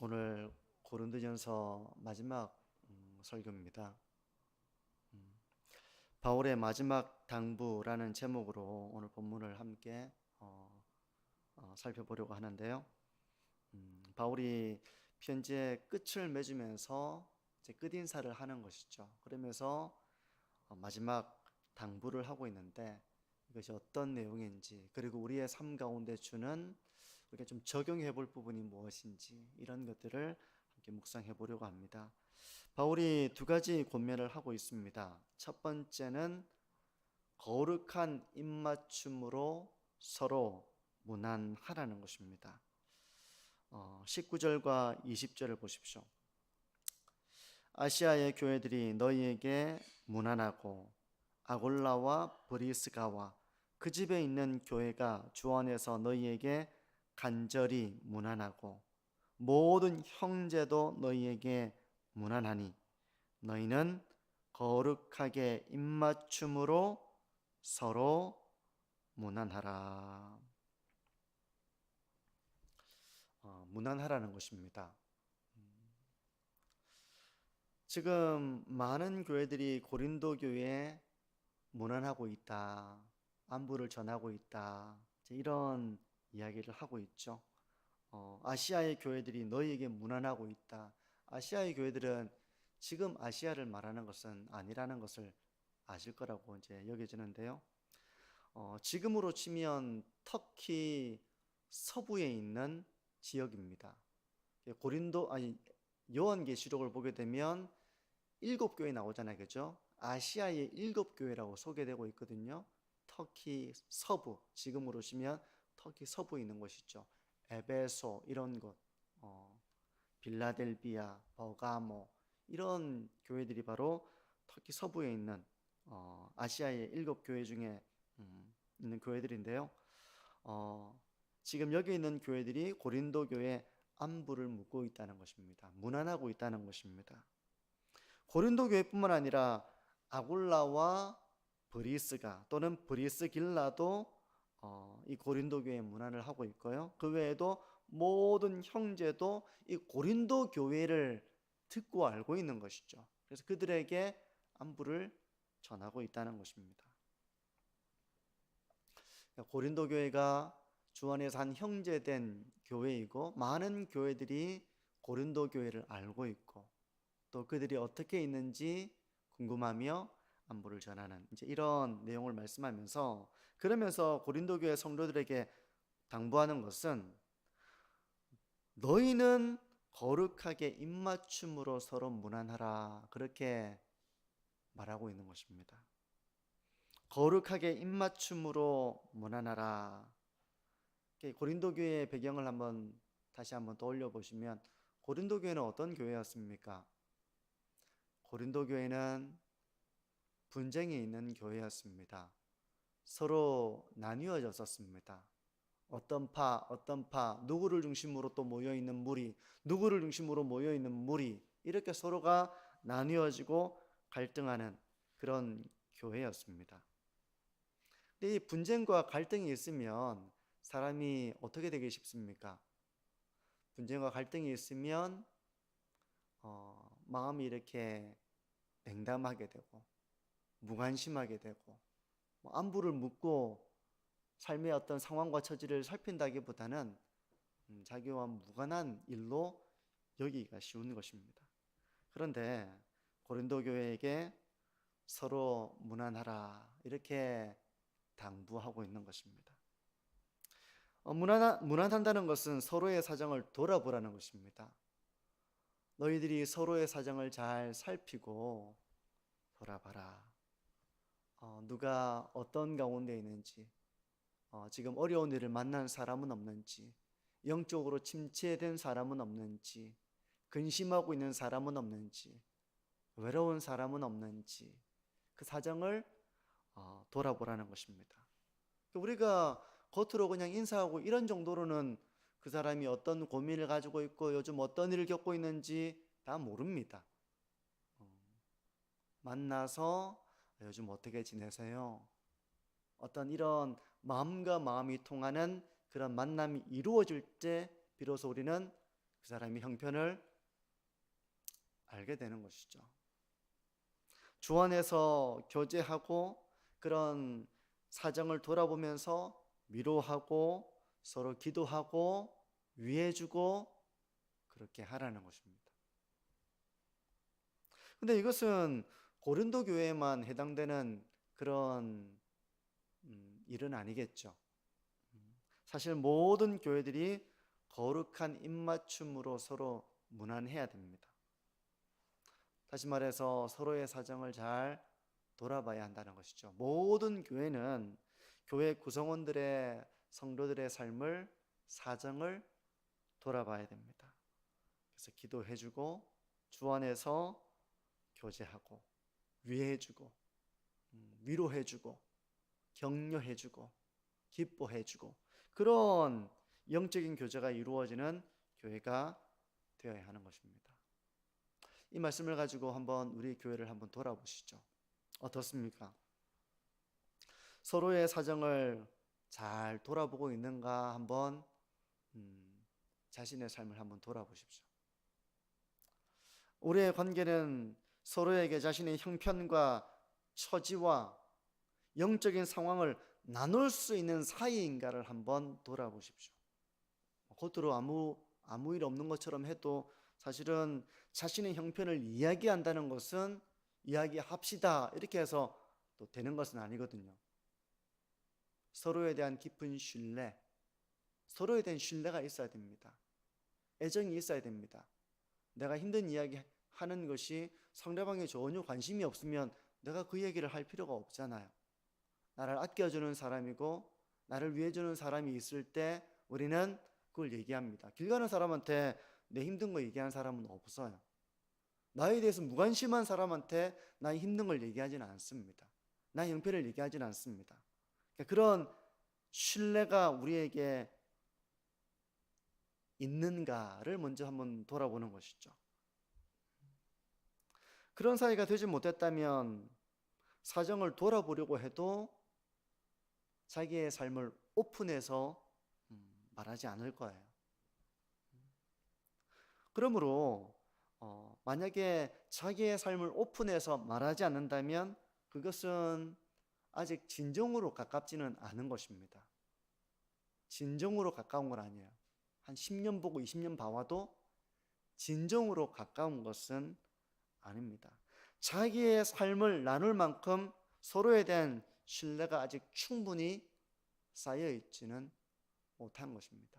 오늘 고린도전서 마지막 설교입니다. 바울의 마지막 당부라는 제목으로 오늘 본문을 함께 살펴보려고 하는데요. 바울이 편지의 끝을 맺으면서 이제 끝인사를 하는 것이죠. 그러면서 마지막 당부를 하고 있는데 이것이 어떤 내용인지, 그리고 우리의 삶 가운데 주는 우리가 좀 적용해 볼 부분이 무엇인지, 이런 것들을 함께 묵상해 보려고 합니다. 바울이 두 가지 권면을 하고 있습니다. 첫 번째는 거룩한 입맞춤으로 서로 무난하라는 것입니다. 19절과 20절을 보십시오. 아시아의 교회들이 너희에게 무난하고 아골라와 브리스가와 그 집에 있는 교회가 주 안에서 너희에게 간절히 무난하고 모든 형제도 너희에게 무난하니 너희는 거룩하게 입맞춤으로 서로 무난하라. 무난하라는 것입니다. 지금 많은 교회들이 고린도 교회에 무난하고 있다, 안부를 전하고 있다, 이런 이야기를 하고 있죠. 아시아의 교회들이 너희에게 무난하고 있다. 아시아의 교회들은 지금 아시아를 말하는 것은 아니라는 것을 아실 거라고 이제 여겨지는데요. 지금으로 치면 터키 서부에 있는 지역입니다. 요한계시록을 보게 되면 7교회 나오잖아요, 그죠? 아시아의 7교회라고 소개되고 있거든요. 터키 서부, 지금으로 치면 터키 서부에 있는 곳이죠. 에베소 이런 곳, 빌라델비아, 버가모 이런 교회들이 바로 터키 서부에 있는 아시아의 7교회 중에 있는 교회들인데요. 지금 여기 있는 교회들이 고린도 교회 안부를 묻고 있다는 것입니다. 무난하고 있다는 것입니다. 고린도 교회뿐만 아니라 아굴라와 브리스가 또는 브리스길라도 이 고린도 교회의 문안을 하고 있고요. 그 외에도 모든 형제도 이 고린도 교회를 듣고 알고 있는 것이죠. 그래서 그들에게 안부를 전하고 있다는 것입니다. 고린도 교회가 주 안에서 한 형제된 교회이고 많은 교회들이 고린도 교회를 알고 있고 또 그들이 어떻게 있는지 궁금하며 안부를 전하는 이제 이런 내용을 말씀하면서, 그러면서 고린도 교회 성도들에게 당부하는 것은 너희는 거룩하게 입맞춤으로 서로 무난하라, 그렇게 말하고 있는 것입니다. 거룩하게 입맞춤으로 무난하라. 고린도 교회의 배경을 다시 한번 떠올려 보시면 고린도 교회는 어떤 교회였습니까? 고린도 교회는 분쟁이 있는 교회였습니다. 서로 나뉘어졌었습니다. 어떤 파, 누구를 중심으로 또 모여있는 무리, 누구를 중심으로 모여있는 무리, 이렇게 서로가 나뉘어지고 갈등하는 그런 교회였습니다. 근데 이 분쟁과 갈등이 있으면 사람이 어떻게 되기 쉽습니까? 분쟁과 갈등이 있으면 마음이 이렇게 냉담하게 되고 무관심하게 되고 안부를 묻고 삶의 어떤 상황과 처지를 살핀다기보다는 자기와 무관한 일로 여기기가 쉬운 것입니다. 그런데 고린도 교회에게 서로 무난하라, 이렇게 당부하고 있는 것입니다. 무난한다는 것은 서로의 사정을 돌아보라는 것입니다. 너희들이 서로의 사정을 잘 살피고 돌아봐라. 누가 어떤 가운데 있는지, 지금 어려운 일을 만난 사람은 없는지, 영적으로 침체된 사람은 없는지, 근심하고 있는 사람은 없는지, 외로운 사람은 없는지, 그 사정을 돌아보라는 것입니다. 우리가 겉으로 그냥 인사하고 이런 정도로는 그 사람이 어떤 고민을 가지고 있고 요즘 어떤 일을 겪고 있는지 다 모릅니다. 만나서 요즘 어떻게 지내세요? 어떤 이런 마음과 마음이 통하는 그런 만남이 이루어질 때 비로소 우리는 그 사람이 형편을 알게 되는 것이죠. 주 안에서 교제하고 그런 사정을 돌아보면서 위로하고 서로 기도하고 위해주고 그렇게 하라는 것입니다. 근데 이것은 고린도 교회에만 해당되는 그런 일은 아니겠죠. 사실 모든 교회들이 거룩한 입맞춤으로 서로 무난해야 됩니다. 다시 말해서 서로의 사정을 잘 돌아봐야 한다는 것이죠. 모든 교회는 교회 구성원들의 성도들의 삶을 사정을 돌아봐야 됩니다. 그래서 기도해주고 주 안에서 교제하고 위해주고 위로해주고 격려해주고 기뻐해주고 그런 영적인 교제가 이루어지는 교회가 되어야 하는 것입니다. 이 말씀을 가지고 한번 우리 교회를 한번 돌아보시죠. 어떻습니까? 서로의 사정을 잘 돌아보고 있는가 한번 자신의 삶을 한번 돌아보십시오. 우리의 관계는 서로에게 자신의 형편과 처지와 영적인 상황을 나눌 수 있는 사이인가를 한번 돌아보십시오. 겉으로 아무 일 없는 것처럼 해도 사실은 자신의 형편을 이야기한다는 것은 이야기합시다 이렇게 해서 또 되는 것은 아니거든요. 서로에 대한 깊은 신뢰, 서로에 대한 신뢰가 있어야 됩니다. 애정이 있어야 됩니다. 내가 힘든 이야기 하는 것이 상대방에 전혀 관심이 없으면 내가 그 얘기를 할 필요가 없잖아요. 나를 아껴주는 사람이고 나를 위해주는 사람이 있을 때 우리는 그걸 얘기합니다. 길 가는 사람한테 내 힘든 거 얘기하는 사람은 없어요. 나에 대해서 무관심한 사람한테 나의 힘든 걸 얘기하지는 않습니다. 나의 형편을 얘기하지는 않습니다. 그런 신뢰가 우리에게 있는가를 먼저 한번 돌아보는 것이죠. 그런 사이가 되지 못했다면 사정을 돌아보려고 해도 자기의 삶을 오픈해서 말하지 않을 거예요. 그러므로 만약에 자기의 삶을 오픈해서 말하지 않는다면 그것은 아직 진정으로 가깝지는 않은 것입니다. 진정으로 가까운 건 아니에요. 한 10년 보고 20년 봐와도 진정으로 가까운 것은 아닙니다. 자기의 삶을 나눌 만큼 서로에 대한 신뢰가 아직 충분히 쌓여 있지는 못한 것입니다.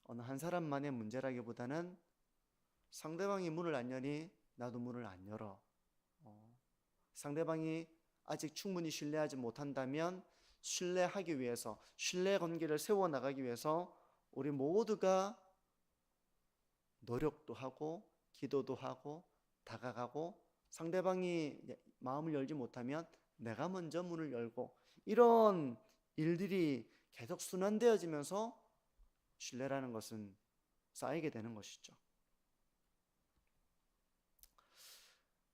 어느 한 사람만의 문제라기보다는 상대방이 문을 안 여니 나도 문을 안 열어. 상대방이 아직 충분히 신뢰하지 못한다면 신뢰하기 위해서 신뢰 관계를 세워나가기 위해서 우리 모두가 노력도 하고 기도도 하고 다가가고 상대방이 마음을 열지 못하면 내가 먼저 문을 열고 이런 일들이 계속 순환되어지면서 신뢰라는 것은 쌓이게 되는 것이죠.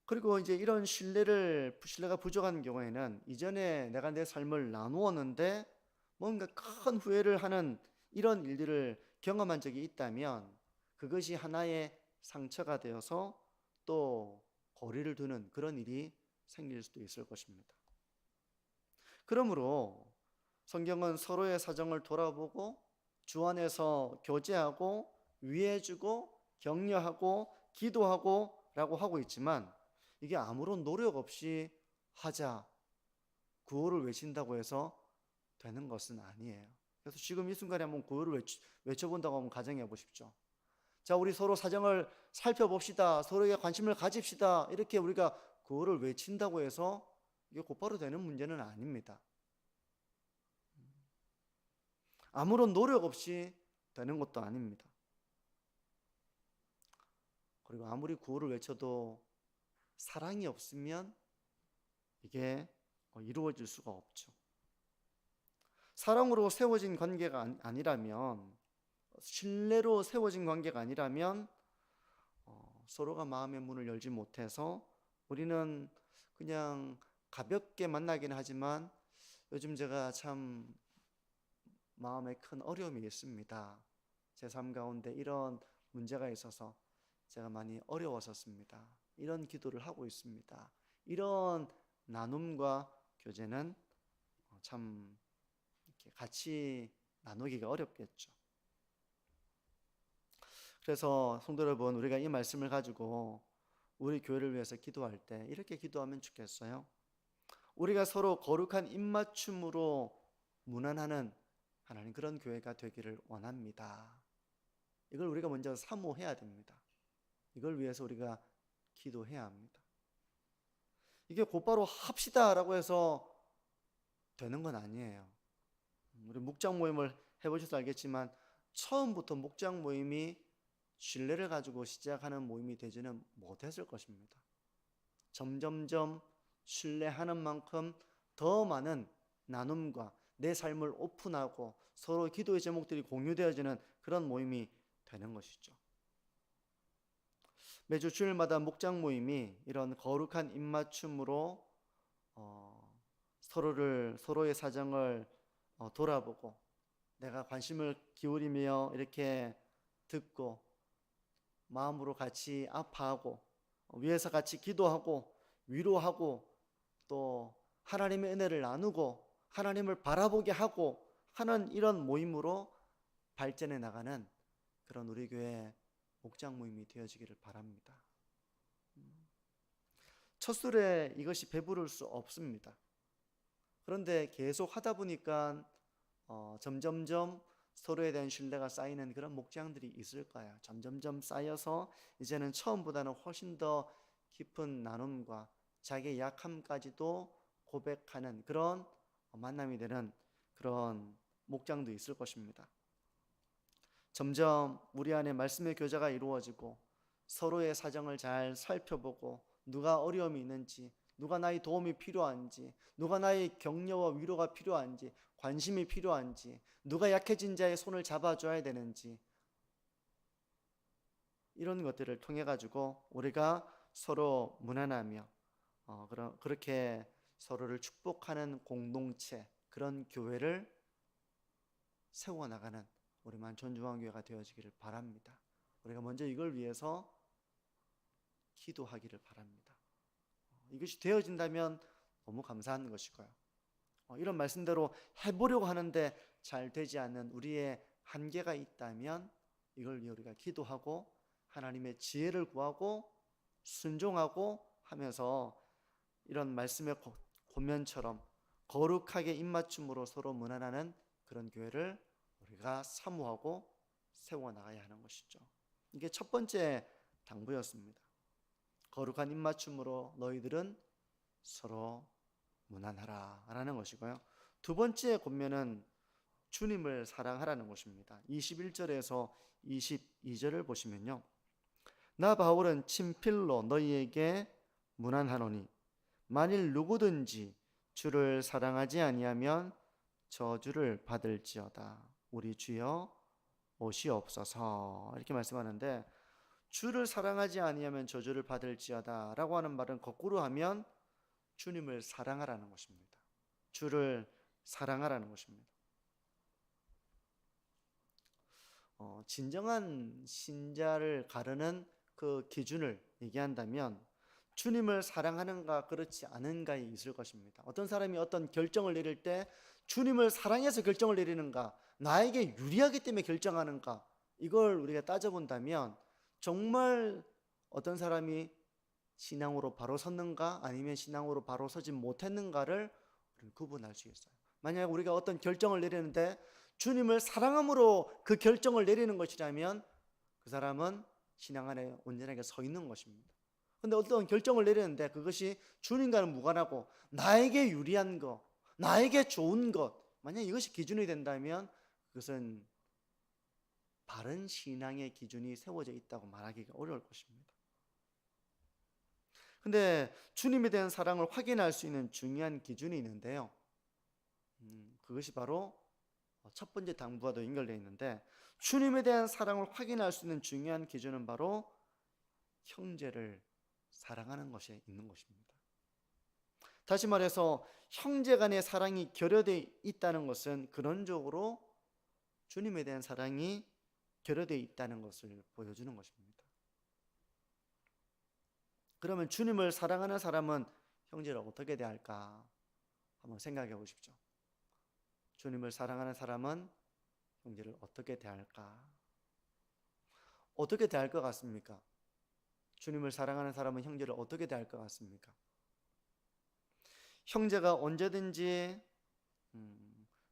그리고 이제 이런 신뢰가 부족한 경우에는 이전에 내가 내 삶을 나누었는데 뭔가 큰 후회를 하는 이런 일들을 경험한 적이 있다면 그것이 하나의 상처가 되어서 또 거리를 두는 그런 일이 생길 수도 있을 것입니다. 그러므로 성경은 서로의 사정을 돌아보고 주 안에서 교제하고 위해주고 격려하고 기도하고 라고 하고 있지만 이게 아무런 노력 없이 하자 구호를 외친다고 해서 되는 것은 아니에요. 그래서 지금 이 순간에 한번 구호를 외쳐본다고 한번 가정해 보십시오. 자, 우리 서로 사정을 살펴봅시다. 서로에게 관심을 가집시다. 이렇게 우리가 구호를 외친다고 해서 이게 곧바로 되는 문제는 아닙니다. 아무런 노력 없이 되는 것도 아닙니다. 그리고 아무리 구호를 외쳐도 사랑이 없으면 이게 이루어질 수가 없죠. 사랑으로 세워진 관계가 아니라면 신뢰로 세워진 관계가 아니라면 서로가 마음의 문을 열지 못해서 우리는 그냥 가볍게 만나기는 하지만 요즘 제가 참 마음에 큰 어려움이 있습니다. 제 삶 가운데 이런 문제가 있어서 제가 많이 어려웠었습니다. 이런 기도를 하고 있습니다. 이런 나눔과 교제는 참 이렇게 같이 나누기가 어렵겠죠. 그래서 성도 여러분, 우리가 이 말씀을 가지고 우리 교회를 위해서 기도할 때 이렇게 기도하면 좋겠어요. 우리가 서로 거룩한 입맞춤으로 문안하는 하나님 그런 교회가 되기를 원합니다. 이걸 우리가 먼저 사모해야 됩니다. 이걸 위해서 우리가 기도해야 합니다. 이게 곧바로 합시다라고 해서 되는 건 아니에요. 우리 목장 모임을 해보셔서 알겠지만 처음부터 목장 모임이 신뢰를 가지고 시작하는 모임이 되지는 못했을 것입니다. 점점점 신뢰하는 만큼 더 많은 나눔과 내 삶을 오픈하고 서로 기도의 제목들이 공유되어지는 그런 모임이 되는 것이죠. 매주 주일마다 목장 모임이 이런 거룩한 입맞춤으로 서로의 사정을 돌아보고 내가 관심을 기울이며 이렇게 듣고 마음으로 같이 아파하고 위에서 같이 기도하고 위로하고 또 하나님의 은혜를 나누고 하나님을 바라보게 하고 하는 이런 모임으로 발전해 나가는 그런 우리 교회 목장 모임이 되어지기를 바랍니다. 첫술에 이것이 배부를 수 없습니다. 그런데 계속 하다 보니까 점점점 서로에 대한 신뢰가 쌓이는 그런 목장들이 있을 거예요. 점점점 쌓여서 이제는 처음보다는 훨씬 더 깊은 나눔과 자기의 약함까지도 고백하는 그런 만남이 되는 그런 목장도 있을 것입니다. 점점 우리 안에 말씀의 교제가 이루어지고 서로의 사정을 잘 살펴보고 누가 어려움이 있는지, 누가 나의 도움이 필요한지, 누가 나의 격려와 위로가 필요한지, 관심이 필요한지, 누가 약해진 자의 손을 잡아줘야 되는지, 이런 것들을 통해 가지고 우리가 서로 무난하며 그렇게 서로를 축복하는 공동체, 그런 교회를 세워나가는 우리만 존중한 교회가 되어지기를 바랍니다. 우리가 먼저 이걸 위해서 기도하기를 바랍니다. 이것이 되어진다면 너무 감사한 것이고요. 이런 말씀대로 해보려고 하는데 잘 되지 않는 우리의 한계가 있다면 이걸 위해 우리가 기도하고 하나님의 지혜를 구하고 순종하고 하면서 이런 말씀의 권면처럼 거룩하게 입맞춤으로 서로 문안하는 그런 교회를 우리가 사모하고 세워나가야 하는 것이죠. 이게 첫 번째 당부였습니다. 거룩한 입맞춤으로 너희들은 서로 문안하라 라는 것이고요. 두 번째 권면은 주님을 사랑하라는 것입니다. 21절에서 22절을 보시면요, 나 바울은 친필로 너희에게 문안하노니 만일 누구든지 주를 사랑하지 아니하면 저주를 받을지어다. 우리 주여 오시옵소서. 이렇게 말씀하는데, 주를 사랑하지 아니하면 저주를 받을지어다 라고 하는 말은 거꾸로 하면 주님을 사랑하라는 것입니다. 주를 사랑하라는 것입니다. 진정한 신자를 가르는 그 기준을 얘기한다면 주님을 사랑하는가 그렇지 않은가에 있을 것입니다. 어떤 사람이 어떤 결정을 내릴 때 주님을 사랑해서 결정을 내리는가, 나에게 유리하기 때문에 결정하는가, 이걸 우리가 따져본다면 정말 어떤 사람이 신앙으로 바로 섰는가 아니면 신앙으로 바로 서지 못했는가를 구분할 수 있어요. 만약 우리가 어떤 결정을 내리는데 주님을 사랑함으로 그 결정을 내리는 것이라면 그 사람은 신앙 안에 온전하게 서 있는 것입니다. 그런데 어떤 결정을 내리는데 그것이 주님과는 무관하고 나에게 유리한 것, 나에게 좋은 것, 만약 이것이 기준이 된다면 그것은 바른 신앙의 기준이 세워져 있다고 말하기가 어려울 것입니다. 근데 주님에 대한 사랑을 확인할 수 있는 중요한 기준이 있는데요, 그것이 바로 첫 번째 당부와도 연결되어 있는데, 주님에 대한 사랑을 확인할 수 있는 중요한 기준은 바로 형제를 사랑하는 것에 있는 것입니다. 다시 말해서 형제 간의 사랑이 결여되어 있다는 것은 근원적으로 주님에 대한 사랑이 결여되어 있다는 것을 보여주는 것입니다. 그러면 주님을 사랑하는 사람은 형제를 어떻게 대할까? 한번 생각해 보십시오. 주님을 사랑하는 사람은 형제를 어떻게 대할까? 어떻게 대할 것 같습니까? 주님을 사랑하는 사람은 형제를 어떻게 대할 것 같습니까? 형제가 언제든지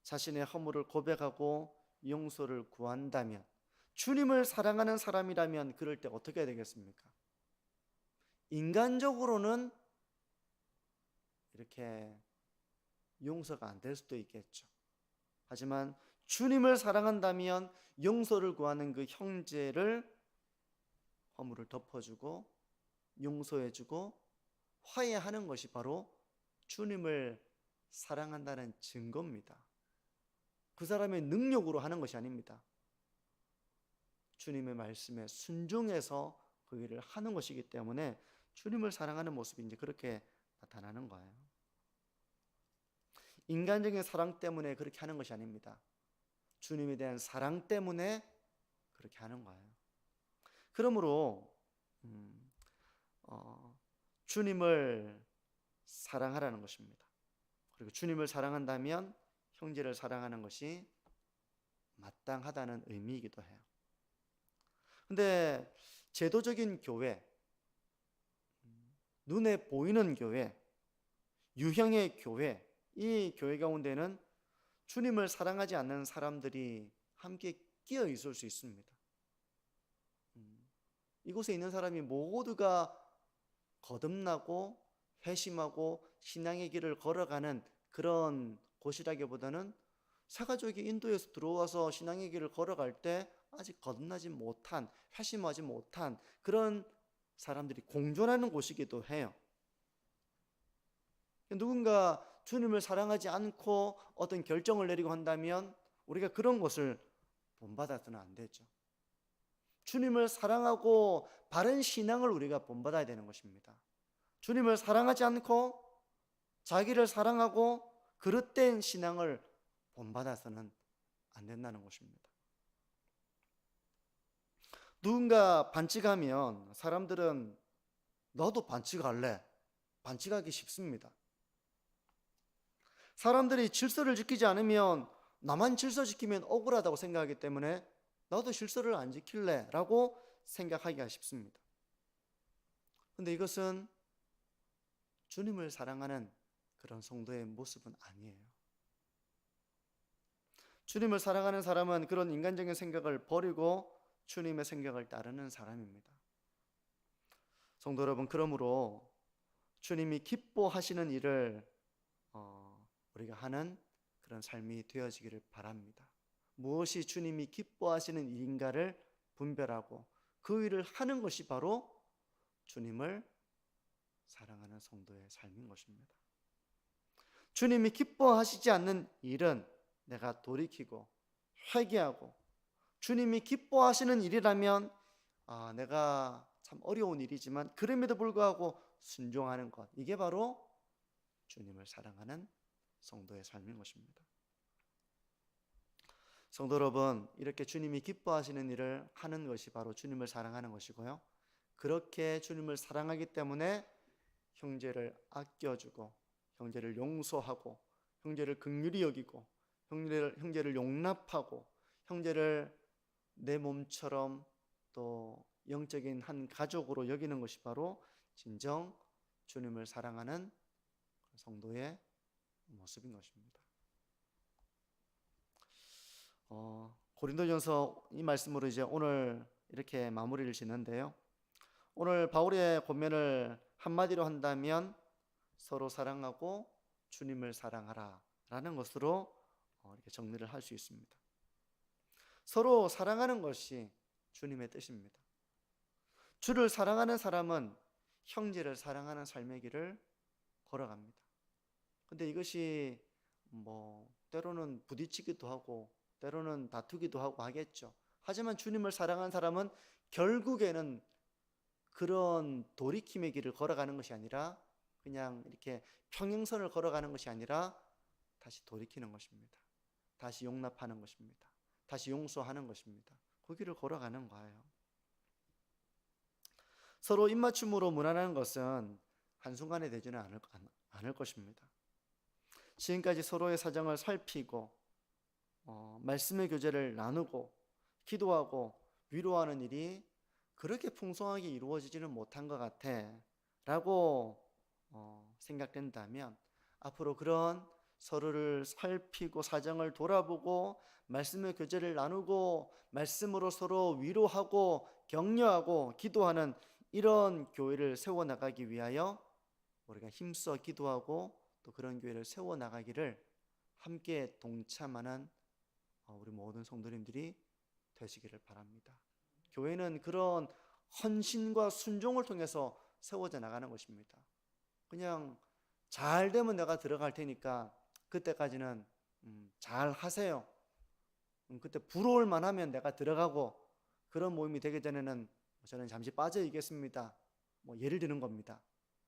자신의 허물을 고백하고 용서를 구한다면, 주님을 사랑하는 사람이라면 그럴 때 어떻게 해야 되겠습니까? 인간적으로는 이렇게 용서가 안 될 수도 있겠죠. 하지만 주님을 사랑한다면 용서를 구하는 그 형제를 허물을 덮어주고 용서해주고 화해하는 것이 바로 주님을 사랑한다는 증거입니다. 그 사람의 능력으로 하는 것이 아닙니다. 주님의 말씀에 순종해서 그 일을 하는 것이기 때문에 주님을 사랑하는 모습이 이제 그렇게 나타나는 거예요. 인간적인 사랑 때문에 그렇게 하는 것이 아닙니다. 주님에 대한 사랑 때문에 그렇게 하는 거예요. 그러므로 주님을 사랑하라는 것입니다. 그리고 주님을 사랑한다면 형제를 사랑하는 것이 마땅하다는 의미이기도 해요. 근데 제도적인 교회, 눈에 보이는 교회, 유형의 교회, 이 교회 가운데는 주님을 사랑하지 않는 사람들이 함께 끼어 있을 수 있습니다. 이곳에 있는 사람이 모두가 거듭나고 회심하고 신앙의 길을 걸어가는 그런 곳이라기보다는 새가족이 인도에서 들어와서 신앙의 길을 걸어갈 때 아직 거듭나지 못한, 회심하지 못한 그런 사람들이 공존하는 곳이기도 해요. 누군가 주님을 사랑하지 않고 어떤 결정을 내리고 한다면 우리가 그런 것을 본받아서는 안 되죠. 주님을 사랑하고 바른 신앙을 우리가 본받아야 되는 것입니다. 주님을 사랑하지 않고 자기를 사랑하고 그릇된 신앙을 본받아서는 안 된다는 것입니다. 누군가 반칙하면 사람들은 너도 반칙할래? 반칙하기 쉽습니다. 사람들이 질서를 지키지 않으면 나만 질서 지키면 억울하다고 생각하기 때문에 나도 질서를 안 지킬래 라고 생각하기가 쉽습니다. 그런데 이것은 주님을 사랑하는 그런 성도의 모습은 아니에요. 주님을 사랑하는 사람은 그런 인간적인 생각을 버리고 주님의 생각을 따르는 사람입니다. 성도 여러분, 그러므로 주님이 기뻐하시는 일을 우리가 하는 그런 삶이 되어지기를 바랍니다. 무엇이 주님이 기뻐하시는 일인가를 분별하고 그 일을 하는 것이 바로 주님을 사랑하는 성도의 삶인 것입니다. 주님이 기뻐하시지 않는 일은 내가 돌이키고 회개하고, 주님이 기뻐하시는 일이라면 내가 참 어려운 일이지만 그럼에도 불구하고 순종하는 것, 이게 바로 주님을 사랑하는 성도의 삶인 것입니다. 성도 여러분, 이렇게 주님이 기뻐하시는 일을 하는 것이 바로 주님을 사랑하는 것이고요, 그렇게 주님을 사랑하기 때문에 형제를 아껴주고 형제를 용서하고 형제를 긍휼히 여기고 형제를 용납하고 형제를 내 몸처럼 또 영적인 한 가족으로 여기는 것이 바로 진정 주님을 사랑하는 성도의 모습인 것입니다. 고린도전서 이 말씀으로 이제 오늘 이렇게 마무리를 짓는데요. 오늘 바울의 권면을 한마디로 한다면 서로 사랑하고 주님을 사랑하라 라는 것으로 이렇게 정리를 할 수 있습니다. 서로 사랑하는 것이 주님의 뜻입니다. 주를 사랑하는 사람은 형제를 사랑하는 삶의 길을 걸어갑니다. 근데 이것이 때로는 부딪히기도 하고 때로는 다투기도 하고 하겠죠. 하지만 주님을 사랑하는 사람은 결국에는 그런 돌이킴의 길을 걸어가는 것이 아니라 그냥 이렇게 평행선을 걸어가는 것이 아니라 다시 돌이키는 것입니다. 다시 용납하는 것입니다. 다시 용서하는 것입니다. 그 길을 걸어가는 거예요. 서로 입맞춤으로 무난하는 것은 한순간에 되지는 않을 것입니다. 지금까지 서로의 사정을 살피고 말씀의 교제를 나누고 기도하고 위로하는 일이 그렇게 풍성하게 이루어지지는 못한 것 같아 라고 생각된다면, 앞으로 그런 서로를 살피고 사정을 돌아보고 말씀의 교제를 나누고 말씀으로 서로 위로하고 격려하고 기도하는 이런 교회를 세워나가기 위하여 우리가 힘써 기도하고 또 그런 교회를 세워나가기를 함께 동참하는 우리 모든 성도님들이 되시기를 바랍니다. 교회는 그런 헌신과 순종을 통해서 세워져 나가는 것입니다. 그냥 잘 되면 내가 들어갈 테니까 그때까지는 잘 하세요. 그때 부러울 만하면 내가 들어가고, 그런 모임이 되기 전에는 저는 잠시 빠져 있겠습니다, 뭐 예를 드는 겁니다.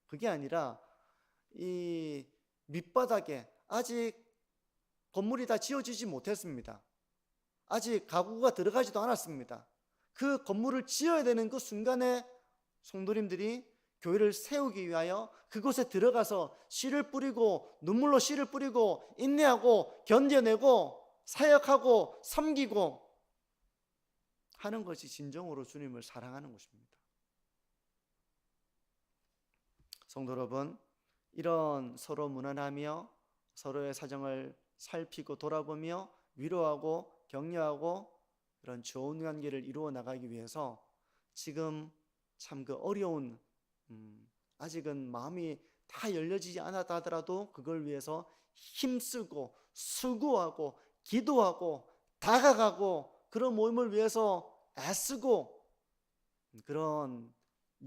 그게 아니라 이 밑바닥에 아직 건물이 다 지어지지 못했습니다. 아직 가구가 들어가지도 않았습니다. 그 건물을 지어야 되는 그 순간에 성도님들이 교회를 세우기 위하여 그곳에 들어가서 씨를 뿌리고 눈물로 씨를 뿌리고 인내하고 견뎌내고 사역하고 섬기고 하는 것이 진정으로 주님을 사랑하는 것입니다. 성도 여러분, 이런 서로 무난하며 서로의 사정을 살피고 돌아보며 위로하고 격려하고 그런 좋은 관계를 이루어 나가기 위해서 지금 참 그 어려운, 아직은 마음이 다 열려지지 않았다 하더라도 그걸 위해서 힘쓰고 수고하고 기도하고 다가가고 그런 모임을 위해서 애쓰고 그런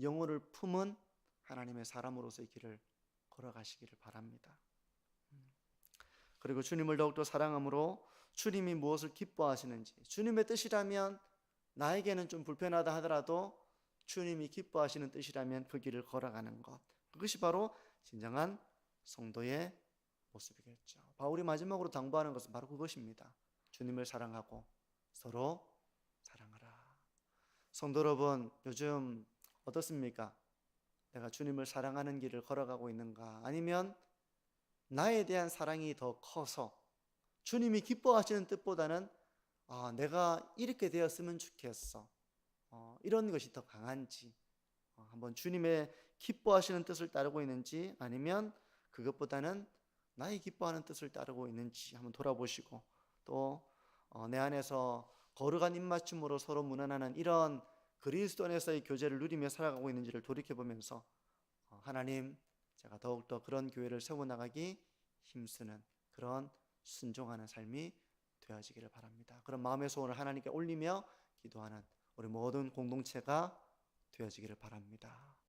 영혼을 품은 하나님의 사람으로서의 길을 걸어가시기를 바랍니다. 그리고 주님을 더욱더 사랑함으로 주님이 무엇을 기뻐하시는지, 주님의 뜻이라면 나에게는 좀 불편하다 하더라도 주님이 기뻐하시는 뜻이라면 그 길을 걸어가는 것, 그것이 바로 진정한 성도의 모습이겠죠. 바울이 마지막으로 당부하는 것은 바로 그것입니다. 주님을 사랑하고 서로 사랑하라. 성도 여러분, 요즘 어떻습니까? 내가 주님을 사랑하는 길을 걸어가고 있는가? 아니면 나에 대한 사랑이 더 커서 주님이 기뻐하시는 뜻보다는 내가 이렇게 되었으면 좋겠어, 이런 것이 더 강한지, 한번 주님의 기뻐하시는 뜻을 따르고 있는지, 아니면 그것보다는 나의 기뻐하는 뜻을 따르고 있는지 한번 돌아보시고, 또 내 안에서 거룩한 입맞춤으로 서로 무난하는 이런 그리스도 안에서의 교제를 누리며 살아가고 있는지를 돌이켜보면서 하나님, 제가 더욱더 그런 교회를 세워나가기 힘쓰는 그런 순종하는 삶이 되어지기를 바랍니다. 그런 마음의 소원을 하나님께 올리며 기도하는 우리 모든 공동체가 되어지기를 바랍니다.